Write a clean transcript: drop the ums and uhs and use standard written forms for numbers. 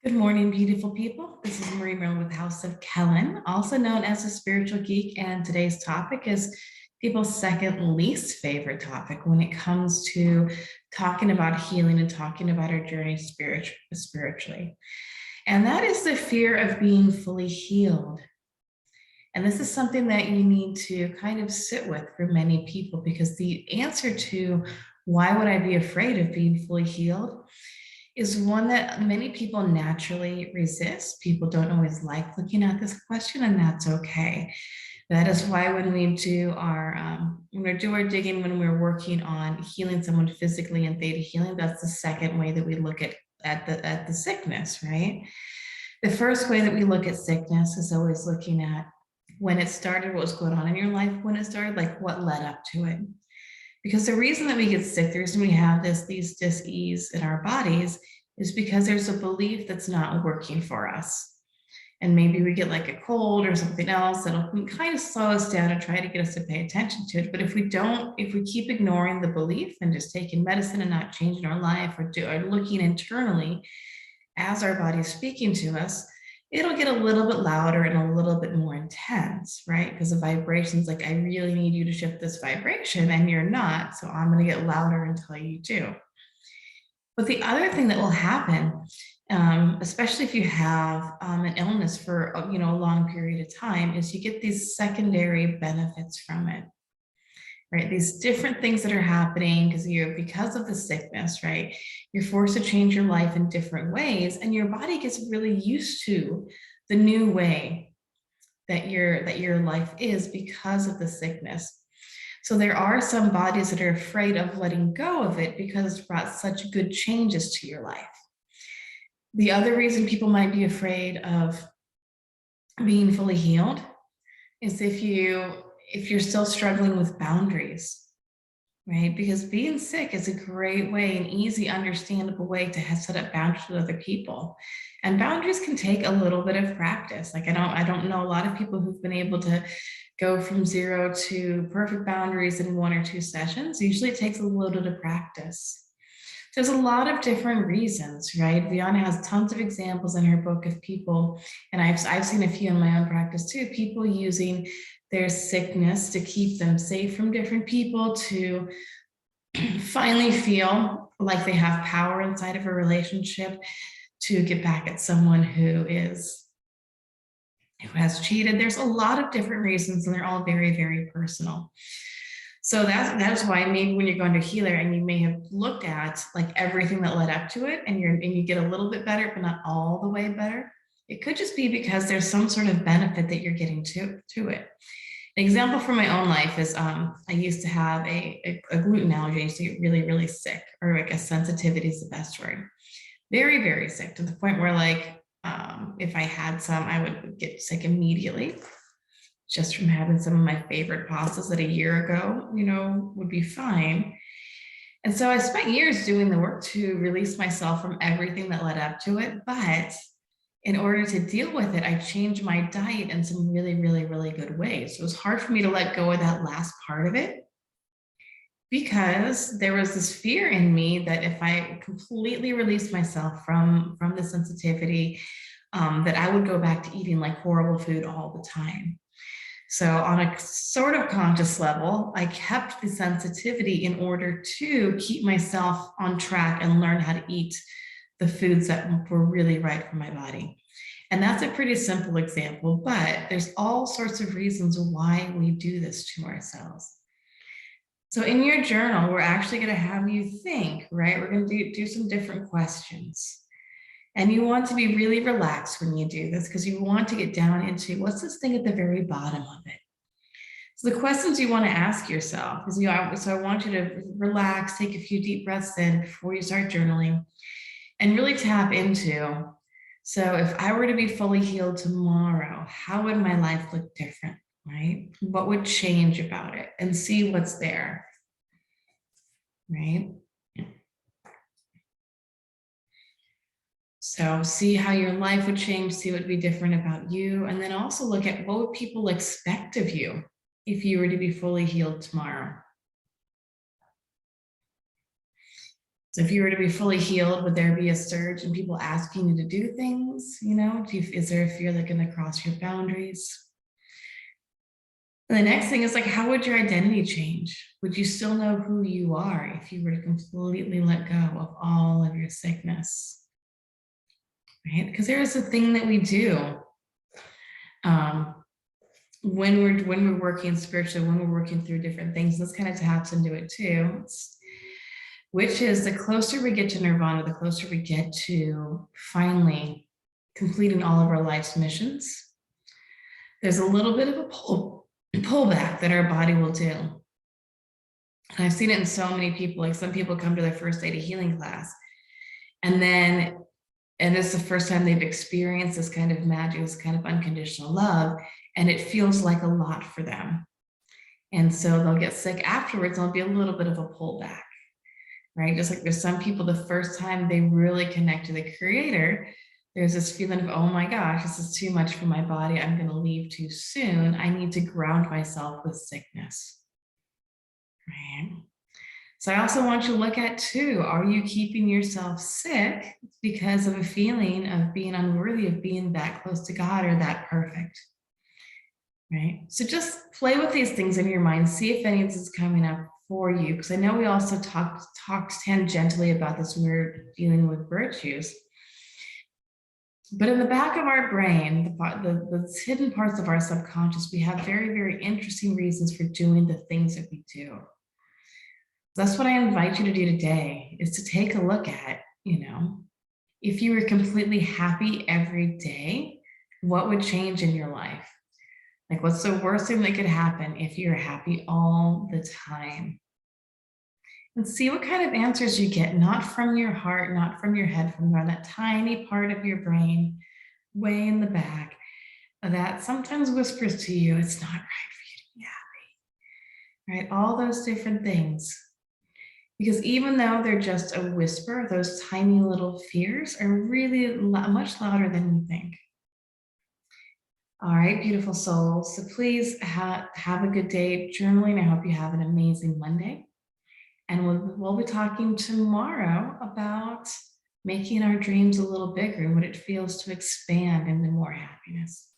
Good morning, beautiful people. This is Marie Merle with House of Kellen, also known as a spiritual geek. And today's topic is people's second least favorite topic when it comes to talking about healing and talking about our journey spiritually. And that is the fear of being fully healed. And this is something that you need to kind of sit with for many people, because the answer to why would I be afraid of being fully healed is one that many people naturally resist. People don't always like looking at this question, and that's okay. That is why when we do our digging, when we're working on healing someone physically in theta healing, that's the second way that we look at the sickness, right? The first way that we look at sickness is always looking at when it started, what was going on in your life when it started, like what led up to it. Because the reason that we get sick, the reason we have these dis-ease in our bodies is because there's a belief that's not working for us. And maybe we get like a cold or something else that'll kind of slow us down and try to get us to pay attention to it. But if we keep ignoring the belief and just taking medicine and not changing our life or looking internally as our body is speaking to us, it'll get a little bit louder and a little bit more intense, right? Because the vibration's like, I really need you to shift this vibration, and you're not. So I'm going to get louder until you do. But the other thing that will happen, especially if you have an illness for a long period of time, is you get these secondary benefits from it. Right, these different things that are happening because of the sickness, right? You're forced to change your life in different ways, and your body gets really used to the new way that your life is because of the sickness. So there are some bodies that are afraid of letting go of it because it's brought such good changes to your life. The other reason people might be afraid of being fully healed is if you're still struggling with boundaries, right? Because being sick is a great way, an easy, understandable way to set up boundaries with other people. And boundaries can take a little bit of practice. Like I don't know a lot of people who've been able to go from 0 to perfect boundaries in 1 or 2 sessions. Usually it takes a little bit of practice. There's a lot of different reasons, right? Viana has tons of examples in her book of people, and I've seen a few in my own practice too, people using their sickness to keep them safe from different people, to finally feel like they have power inside of a relationship, to get back at someone who has cheated. There's a lot of different reasons, and they're all very, very personal. So that's why maybe when you're going to a healer and you may have looked at like everything that led up to it, and you get a little bit better, but not all the way better. It could just be because there's some sort of benefit that you're getting to it. An example from my own life is I used to have a gluten allergy. I used to get really, really sick, or I guess sensitivity is the best word. Very, very sick, to the point where like if I had some, I would get sick immediately, just from having some of my favorite pastas that a year ago, would be fine. And so I spent years doing the work to release myself from everything that led up to it. But in order to deal with it, I changed my diet in some really, really, really good ways. So it was hard for me to let go of that last part of it, because there was this fear in me that if I completely released myself from the sensitivity, that I would go back to eating like horrible food all the time. So on a sort of conscious level, I kept the sensitivity in order to keep myself on track and learn how to eat the foods that were really right for my body. And that's a pretty simple example, but there's all sorts of reasons why we do this to ourselves. So in your journal, we're actually going to have you think, right? We're going to do some different questions. And you want to be really relaxed when you do this, because you want to get down into what's this thing at the very bottom of it. So the questions you want to ask yourself is, so I want you to relax, take a few deep breaths in before you start journaling, and really tap into, so if I were to be fully healed tomorrow, how would my life look different, right? What would change about it? And see what's there, right? So see how your life would change, see what would be different about you, and then also look at what would people expect of you if you were to be fully healed tomorrow. So if you were to be fully healed, would there be a surge in people asking you to do things? Is there a fear that's going to cross your boundaries? And the next thing is like, how would your identity change? Would you still know who you are if you were to completely let go of all of your sickness? Right? Because there is a thing that we do when we're working spiritually, when we're working through different things. This kind of taps into it too. Which is the closer we get to nirvana, the closer we get to finally completing all of our life's missions. There's a little bit of a pullback that our body will do. And I've seen it in so many people. Like some people come to their first ThetaHealing class, and it's the first time they've experienced this kind of magic, this kind of unconditional love, and it feels like a lot for them. And so they'll get sick afterwards. There'll be a little bit of a pullback, right? Just like there's some people, the first time they really connect to the creator, there's this feeling of, oh my gosh, this is too much for my body. I'm going to leave too soon. I need to ground myself with sickness, right? So I also want you to look at too, are you keeping yourself sick because of a feeling of being unworthy of being that close to God or that perfect, right? So just play with these things in your mind, see if any of this is coming up for you, because I know we also talked tangentially about this when we were dealing with virtues. But in the back of our brain, the hidden parts of our subconscious, we have very, very interesting reasons for doing the things that we do. That's what I invite you to do today, is to take a look at, if you were completely happy every day, what would change in your life? Like, what's the worst thing that could happen if you're happy all the time? And see what kind of answers you get, not from your heart, not from your head, from that tiny part of your brain way in the back that sometimes whispers to you, it's not right for you to be happy, right? All those different things. Because even though they're just a whisper, those tiny little fears are really much louder than you think. All right, beautiful souls. So please have a good day journaling. I hope you have an amazing Monday. And we'll be talking tomorrow about making our dreams a little bigger and what it feels to expand into more happiness.